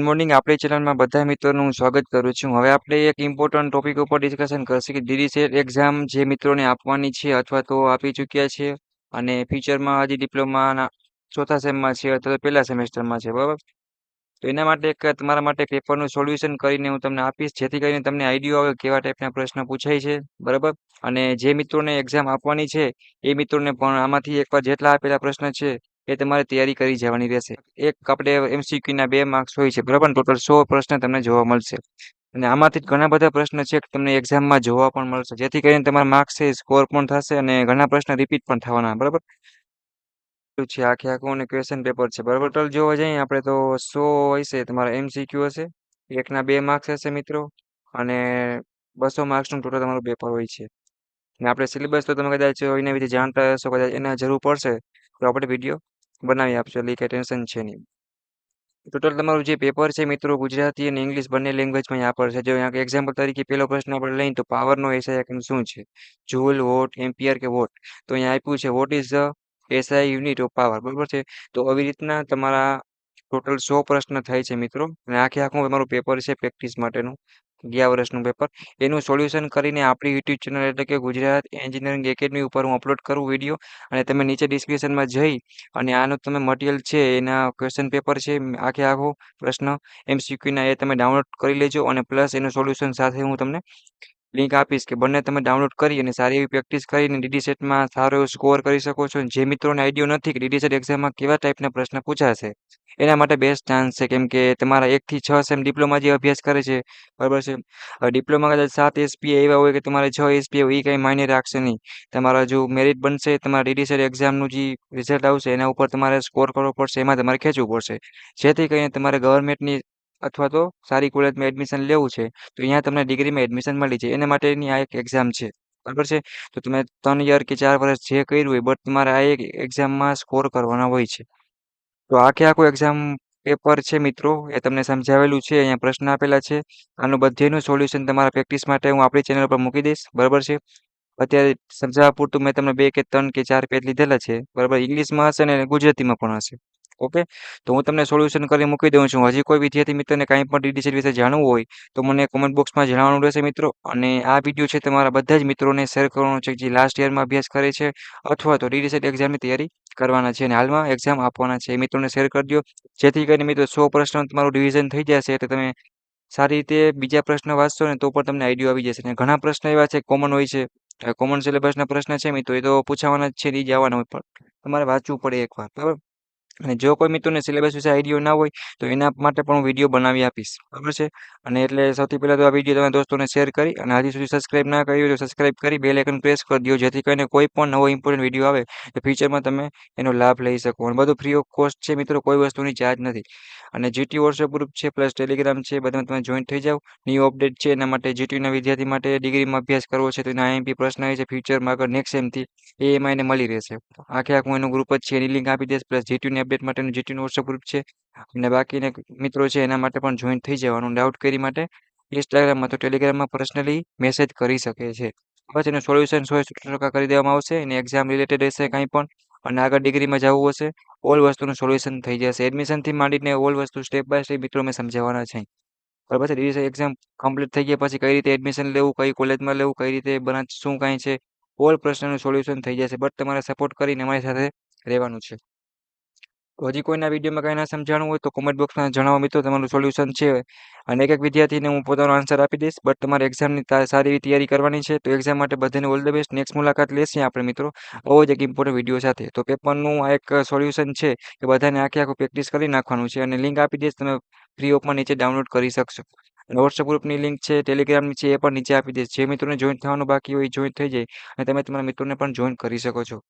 Morning આપણી ચેનલમાં બધા મિત્રોનું હું સ્વાગત કરું છું. હવે આપણે એક ઇમ્પોર્ટન્ટ ટોપિક ઉપર ડિસ્કશન કરશું કે ડીડી સેટ એક્ઝામ જે મિત્રોને આપવાની છે અથવા તો આપી ચૂક્યા છે અને ફ્યુચરમાં હજી ડિપ્લોમાના ચોથા સેમમાં છે અથવા તો પહેલા સેમેસ્ટરમાં છે, બરાબર? તો એના માટે એક તમારા માટે પેપરનું સોલ્યુશન કરીને હું તમને આપીશ, જેથી કરીને તમને આઈડિયા આવે કેવા ટાઈપના પ્રશ્ન પૂછાય છે, બરાબર? અને જે મિત્રોને એક્ઝામ આપવાની છે એ મિત્રોને પણ આમાંથી એકવાર જેટલા આપેલા પ્રશ્ન છે એ તમારે તૈયારી કરી જવાની રહેશે. એક આપણે MCQ ના 2 માર્ક્સ હોય છે, બરાબર? ટોટલ 100 પ્રશ્ન તમને જોવા મળશે. અને આમાંથી જ ઘણા બધા પ્રશ્ન છે કે તમને એક્ઝામમાં જોવા પણ મળશે, જેથી કરીને તમારા માર્ક્સ છે સ્કોર પણ થશે અને ઘણા પ્રશ્ન રિપીટ પણ થવાના, બરાબર? શું છે આખે આખું અને ક્વેશ્ચન પેપર છે, બરાબર? ટોટલ જોવા જઈએ આપણે તો 100 હશે, તમારા MCQ હશે, એકના 2 માર્ક્સ હશે મિત્રો, અને 200 માર્ક્સનું ટોટલ તમારું પેપર હોય છે. અને આપણે સિલેબસ તો તમે કદાચ એના વિશે જાણતા હશો, કદાચ એના જરૂર પડશે તો આપણે વિડીયો બનાવી આપશો, એટલે કંઈ ટેન્શન છે નહીં. ટોટલ તમારું જે પેપર છે મિત્રો, ગુજરાતી અને ઇંગ્લિશ બંને લેંગ્વેજમાં અહીંયા પર છે. જો અહીંયા એક્ઝામ્પલ તરીકે પહેલો પ્રશ્ન આપણે લઈએ તો પાવરનો એસઆઈ એકમ શું છે? જૂલ, વોટ, એમ્પિયર કે વોટ? તો અહીંયા આપ્યું છે what is the SI unit of power, બરોબર છે? તો આવી રીતના તમારા ટોટલ 100 પ્રશ્ન થાય છે મિત્રો, અને આખે આખું તમારું પેપર છે પ્રેક્ટિસ માટેનું, ગયા વર્ષનું પેપર. એનું સોલ્યુશન કરીને આપણી યુટ્યુબ ચેનલ એટલે કે ગુજરાત એન્જિનિયરિંગ એકેડમી ઉપર હું અપલોડ કરું વિડીયો, અને તમે નીચે ડિસ્ક્રિપ્શનમાં જઈ અને આનું તમે મટીરિયલ છે એના ક્વેશ્ચન પેપર છે આખે આખો પ્રશ્ન MCQ ના એ તમે ડાઉનલોડ કરી લેજો, અને પ્લસ એનું સોલ્યુશન સાથે હું તમને લિંક આપીશ કે બંને તમે ડાઉનલોડ કરી અને સારી એવી પ્રેક્ટિસ કરીને ડીડી સેટમાં સારો એવો સ્કોર કરી શકો છો. જે મિત્રોને આઈડિયો નથી કે ડીડી સેટ એક્ઝામમાં કેવા ટાઈપના પ્રશ્ન પૂછાશે, એના માટે બેસ્ટ ચાન્સ છે, કેમ કે તમારા 1 થી 6 સેમ ડિપ્લોમા જે અભ્યાસ કરે છે, બરાબર છે? ડિપ્લોમા કદાચ 7 SPA એવા હોય કે તમારે 6 SPA હોય, એ કંઈ માયને રાખશે નહીં. તમારા જો મેરિટ બનશે, તમારા ડીડી સેટ એક્ઝામનું જે રિઝલ્ટ આવશે એના ઉપર તમારે સ્કોર કરવો પડશે, એમાં તમારે ખેંચવું પડશે, જેથી કરીને તમારે ગવર્મેન્ટની અથવા તો સારી કોલેજમાં એડમિશન લેવું છે તો અહીંયા તમને ડિગ્રીમાં એડમિશન મળી જાય. એના માટેની આ એક એક્ઝામ છે, બરાબર છે? તો તમે 3 યર કે 4 વર્ષ જે કર્યું હોય, બટ તમારે આ એક એક્ઝામમાં સ્કોર કરવાના હોય છે. તો આખે આખું એક્ઝામ પેપર છે મિત્રો, એ તમને સમજાવેલું છે, અહીંયા પ્રશ્ન આપેલા છે. આનું બધેનું સોલ્યુશન તમારા પ્રેક્ટિસ માટે હું આપણી ચેનલ પર મૂકી દઈશ, બરાબર છે? અત્યારે સમજાવવા પૂરતું મેં તમને 2 કે 3 કે 4 પેજ લીધેલા છે, બરાબર? ઇંગ્લિશમાં હશે ને ગુજરાતીમાં પણ હશે. ઓકે, તો હું તમને સોલ્યુશન કરી મૂકી દઉં છું. હજી કોઈ વિદ્યાર્થી મિત્રને કાંઈ પણ ડીડી સેટ વિશે જાણવું હોય તો મને કોમેન્ટ બોક્સમાં જણાવવાનું રહેશે મિત્રો. અને આ વિડીયો છે તમારા બધા જ મિત્રોને શેર કરવાનો છે જે લાસ્ટ યરમાં અભ્યાસ કરે છે અથવા તો ડીડી સેટ એક્ઝામની તૈયારી કરવાના છે અને હાલમાં એક્ઝામ આપવાના છે, એ મિત્રોને શેર કરી દો, જેથી કરીને મિત્રો 100 પ્રશ્ન તમારું ડિવિઝન થઈ જશે, એટલે તમે સારી રીતે બીજા પ્રશ્ન વાંચશો ને તો પણ તમને આઈડિયા આવી જશે. અને ઘણા પ્રશ્ન એવા છે કોમન હોય છે, કોમન સિલેબસના પ્રશ્ન છે મિત્રો, એ તો પૂછાવાના જ છે, એ જ આવવાના હોય, પણ તમારે વાંચવું પડે એકવાર, બરાબર? અને જો કોઈ મિત્રોને સિલેબસ વિશે આઈડિયા ના હોય તો એના માટે પણ હું વિડીયો બનાવી આપીશ, બરાબર છે? અને એટલે સૌથી પહેલાં તો આ વિડીયો તમે દોસ્તોને શેર કરી, અને હજી સુધી સબસ્ક્રાઇબ ના કરી હોય તો સબસ્ક્રાઇબ કરી બેલ આઇકન પ્રેસ કરી દો, જેથી કરીને કોઈ પણ નવો ઇમ્પોર્ટન્ટ વિડીયો આવે તો ફ્યુચરમાં તમે એનો લાભ લઈ શકો. અને બધું ફ્રી ઓફ કોસ્ટ છે મિત્રો, કોઈ વસ્તુની ચાર્જ નથી. અને જીટી વોટ્સએપ ગ્રુપ છે, પ્લસ ટેલિગ્રામ છે, બધામાં તમે જોઈન થઈ જાઓ. ન્યૂ અપડેટ છે એના માટે, જીટીયુના વિદ્યાર્થી માટે ડિગ્રીમાં અભ્યાસ કરવો છે તો એના IMP પ્રશ્ન આવે છે ફ્યુચરમાં આગળ નેક્સ્ટ સેમથી, એ એમાં એને મળી રહેશે. આખે આખું એનું ગ્રુપ જ છે, એની લિંક આપી દઈશ. પ્લસ જીટીયુની અપડેટ માટેનું જીટીયુનું વોટ્સએપ ગ્રુપ છે, અને બાકીના મિત્રો છે એના માટે પણ જોઈન થઈ જવાનું. ડાઉટ કરી માટે ઇન્સ્ટાગ્રામમાં તો ટેલિગ્રામમાં પર્સનલી મેસેજ કરી શકે છે. બસ એનું સોલ્યુશન 100% કરી દેવામાં આવશે. અને એક્ઝામ રિલેટેડ હશે કાંઈ પણ, અને આગળ ડિગ્રીમાં જવું હશે, ઓલ વસ્તુનું સોલ્યુશન થઈ જશે. એડમિશનથી માંડીને ઓલ વસ્તુ સ્ટેપ બાય સ્ટેપ મિત્રો અમે સમજાવવાના છે, બરાબર છે? ડીડી એક્ઝામ કમ્પ્લીટ થઈ ગયા પછી કઈ રીતે એડમિશન લેવું, કઈ કોલેજમાં લેવું, કઈ રીતે બ્રાન્ચ શું કાંઈ છે, ઓલ પ્રશ્નનું સોલ્યુશન થઈ જશે. બટ તમારે સપોર્ટ કરીને અમારી સાથે રહેવાનું છે. તો હજી કોઈના વિડીયોમાં કાંઈ ના સમજાણું હોય તો કોમેન્ટ બોક્સમાં જણાવો મિત્રો, તમારું સોલ્યુશન છે. અને એક એક વિદ્યાર્થીને હું પોતાનો આન્સર આપી દઈશ. બટ તમારે એક્ઝામની સારી એવી તૈયારી કરવાની છે, તો એક્ઝામ માટે બધાને ઓલ ધ બેસ્ટ. નેક્સ્ટ મુલાકાત લેશે આપણે મિત્રો આવો જ એક ઇમ્પોર્ટન્ટ વિડીયો સાથે. તો પેપરનું આ એક સોલ્યુશન છે કે બધાને આખે આખું પ્રેક્ટિસ કરી નાખવાનું છે, અને લિંક આપી દઈશ, તમે ફ્રી ઓફમાં નીચે ડાઉનલોડ કરી શકશો. અને વોટ્સએપ ગ્રુપની લિંક છે, ટેલિગ્રામની છે, એ પણ નીચે આપી દઈશ. જે મિત્રોને જોઈન થવાનું બાકી હોય એ જોઈન થઈ જાય, અને તમે તમારા મિત્રોને પણ જોઈન કરી શકો છો.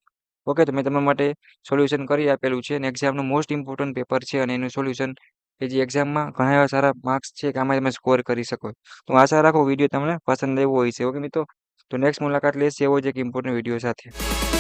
ઓકે, તો મેં તમારા માટે સોલ્યુશન કરી આપેલું છે, અને એક્ઝામનું મોસ્ટ ઇમ્પોર્ટન્ટ પેપર છે, અને એનું સોલ્યુશન કે જે એક્ઝામમાં ઘણા એવા સારા માર્ક્સ છે કે આમાં તમે સ્કોર કરી શકો. તો હું આશા રાખું વિડીયો તમને પસંદ આવ્યો હોય છે. ઓકે મિત્રો, તો નેક્સ્ટ મુલાકાત લેશે એવો જ એક ઇમ્પોર્ટન્ટ વિડીયો સાથે.